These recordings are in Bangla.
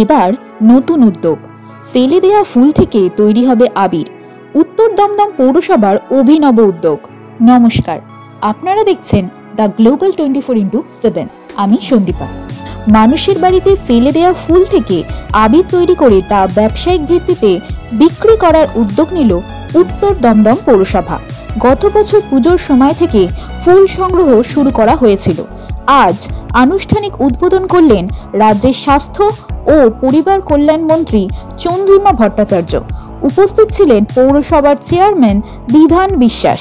এবার নতুন উদ্যোগ, ফেলে দেওয়া ফুল থেকে তৈরি হবে আবির। উত্তর দমদম পৌরসভার অভিনব উদ্যোগ। নমস্কার, আপনারা দেখছেন দ্য গ্লোবাল 24x7। আমি সন্দীপা। মানুষের বাড়িতে ফেলে দেওয়া ফুল থেকে আবির তৈরি করে তা ব্যবসায়িক ভিত্তিতে বিক্রি করার উদ্যোগ নিল উত্তর দমদম পৌরসভা। গত বছর পুজোর সময় থেকে ফুল সংগ্রহ শুরু করা হয়েছিল। আজ আনুষ্ঠানিক উদ্বোধন করলেন রাজ্যের স্বাস্থ্য ও পরিবার কল্যাণ মন্ত্রী চন্দ্রিমা ভট্টাচার্য। উপস্থিত ছিলেন পৌরসভার চেয়ারম্যান বিধান বিশ্বাস।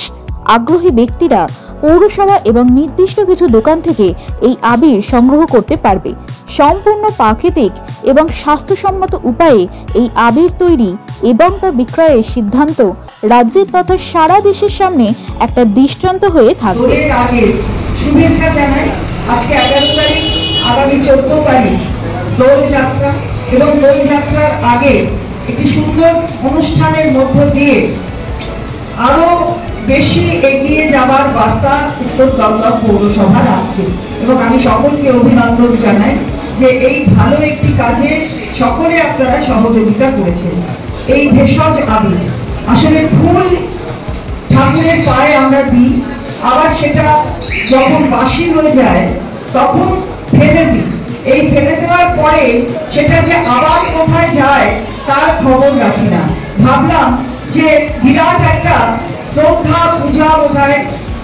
আগ্রহী ব্যক্তিরা পৌরসভা এবং নির্দিষ্ট কিছু দোকান থেকে এই আবির সংগ্রহ করতে পারবে। সম্পূর্ণ প্রাকৃতিক এবং স্বাস্থ্যসম্মত উপায়ে এই আবির তৈরি এবং তা বিক্রয়ের সিদ্ধান্ত রাজ্যের তথা সারা দেশের সামনে একটা দৃষ্টান্ত হয়ে থাকবে। শুভেচ্ছা জানাই। আজকে 11 তারিখ, আগামী 14 তারিখ দোল যাত্রা, এবং দোল যাত্রার আগে একটি সুন্দর অনুষ্ঠানের মধ্য দিয়ে আরো বেশি এগিয়ে যাওয়ার বার্তা উত্তর দমদম পৌরসভা রাখছে, এবং আমি সকলকে অভিনন্দন জানাই যে এই ভালো একটি কাজে সকলে আপনারা সহযোগিতা করেছেন। এই ভেষজ আবির আসলে ফুল ঠাকুরের পায়ে আমরা দিই, আবার সেটা যখন বাসি হয়ে যায় তখন ফেলে দিই। এই ফেলে দেওয়ার পরে সেটা যে আবার কোথায় যায় তার খবর রাখি না। ভাবলাম যে বিরাট একটা শ্রদ্ধা পূজা বোধহয়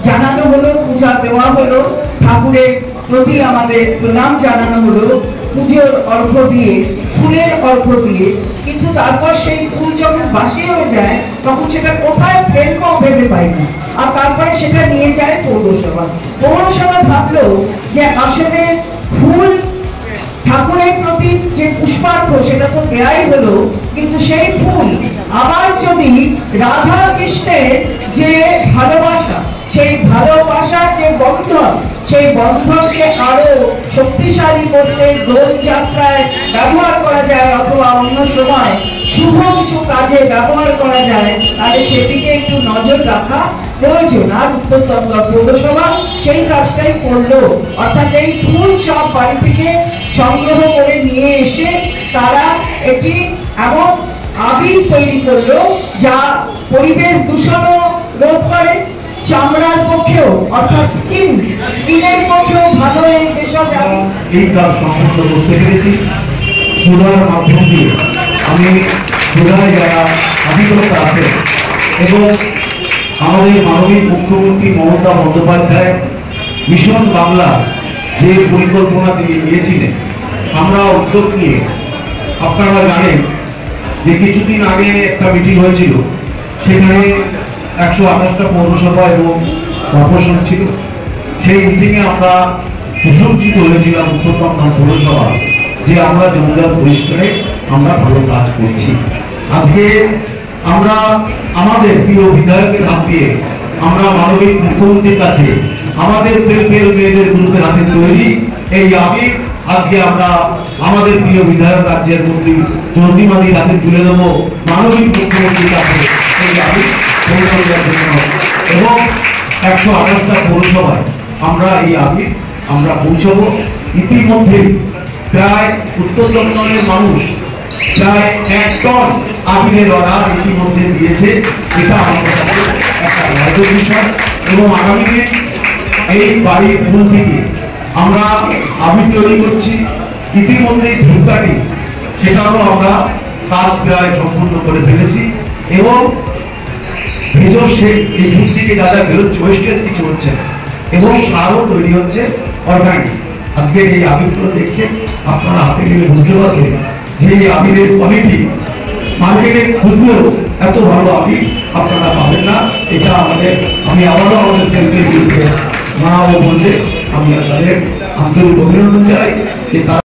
জানানো হলো, পূজা দেওয়া হলো, ঠাকুরের প্রতি আমাদের প্রণাম জানানো হলো পুজোর অর্ঘ্য দিয়ে, ফুলের অর্ঘ্য দিয়ে, কিন্তু তারপর সেই ফুল যখন বাসি হয়ে যায় তখন সেটা কোথায় ফেলবো ভেবে পাই না। আর তারপরে সেটা নিয়ে যায় পৌরসভা। পৌরসভা ভাবলো যে আসলে ফুল ঠাকুরের প্রতি যে পুষ্পার্ঘ্য সেটা তো দেয়াই হলো, কিন্তু সেই ফুল আবার যদি রাধা কৃষ্ণের যে ভালোবাসা, সেই ভালোবাসার যে বন্ধন, সেই বন্ধনকে আরো শক্তিশালী করতে দোল যাত্রায় ব্যবহার করা যায় অথবা অন্য সময় শুভ কিছু কাজে ব্যবহার করা যায়, তাহলে সেদিকে একটু নজর রাখা প্রয়োজন। আর উত্তর দমদম পৌরসভা সেই কাজটাই করলো, অর্থাৎ এই ফুল সব বাড়ি থেকে সংগ্রহ করে নিয়ে এসে তারা একটি এমন আবির তৈরি করলো যা পরিবেশ দূষণও রোধ করে, চামড়ার পক্ষেও অর্থাৎ স্কিনের পক্ষেও ভালো এই ভেষজ আবির। এই কাজ সম্পূর্ণ করতে পেরেছি চূড়ার মাধ্যম দিয়ে। আমি চূড়ায় যারা অভিজ্ঞতা আছে এবং আমাদের মাননীয় মুখ্যমন্ত্রী মমতা বন্দ্যোপাধ্যায় মিশন বাংলা যে পরিকল্পনা তিনি নিয়েছিলেন, আমরা উদ্যোগ নিয়ে, আপনারা জানেন যে কিছুদিন আগে একটা মিটিং হয়েছিল, সেখানে 128টা পৌরসভা এবং কর্পোরেশন ছিল। সেই মিটিংয়ে আমরা প্রশংসিত হয়েছিলাম উত্তর দমদম পৌরসভা যে আমরা জঞ্জাল পরিষ্কারে আমরা ভালো কাজ করছি। আজকে আমরা আমাদের প্রিয় বিধায়কের হাত দিয়ে আমরা মাননীয় মুখ্যমন্ত্রীর কাছে আমাদের সেলফ হেল্প মেয়েদের গ্রুপের হাতে তৈরি এই আবির আজকে আমরা আমাদের প্রিয় বিধায়ক রাজ্যের মন্ত্রী চন্দ্রিমাদির হাতে তুলে দেবো মাননীয় মুখ্যমন্ত্রীর কাছে এই আবির পৌঁছে দেওয়ার জন্য। এবং 128টা পৌরসভায় আমরা এই আবির আমরা পৌঁছবো। ইতিমধ্যে প্রায় উত্তর দমদমের মানুষ প্রায় 1 টন আবিরের অর্ডার ইতিমধ্যে দিয়েছে। এটা আমাদের কাছে একটা গর্বের বিষয়, এবং আগামী দিন এই বাড়ির ফুল থেকে আমরা আবির তৈরি করছি। ইতিমধ্যে ধূপকাঠি সেটাও আমরা কাজ প্রায় সম্পূর্ণ করে ফেলেছি, এবং ভেষজ এই ফুল থেকে যা যা বেরোচ্ছে ওয়েস্টেজ কিছু হচ্ছে, এবং সারও তৈরি হচ্ছে অর্গানিক। আজকে এই আবিরগুলো দেখছেন, আপনারা হাতে গেলে বুঝতে পারবেন যে এই আবিরের কোয়ালিটি মার্কেটে খুঁজলেও এত ভালো আবির আপনারা পাবেন না। এটা আমি আবারও আমাদের সেলফের বিরুদ্ধে মা ও বলতে আমি তাদের আন্তরিক অভিনন্দন জানাই যে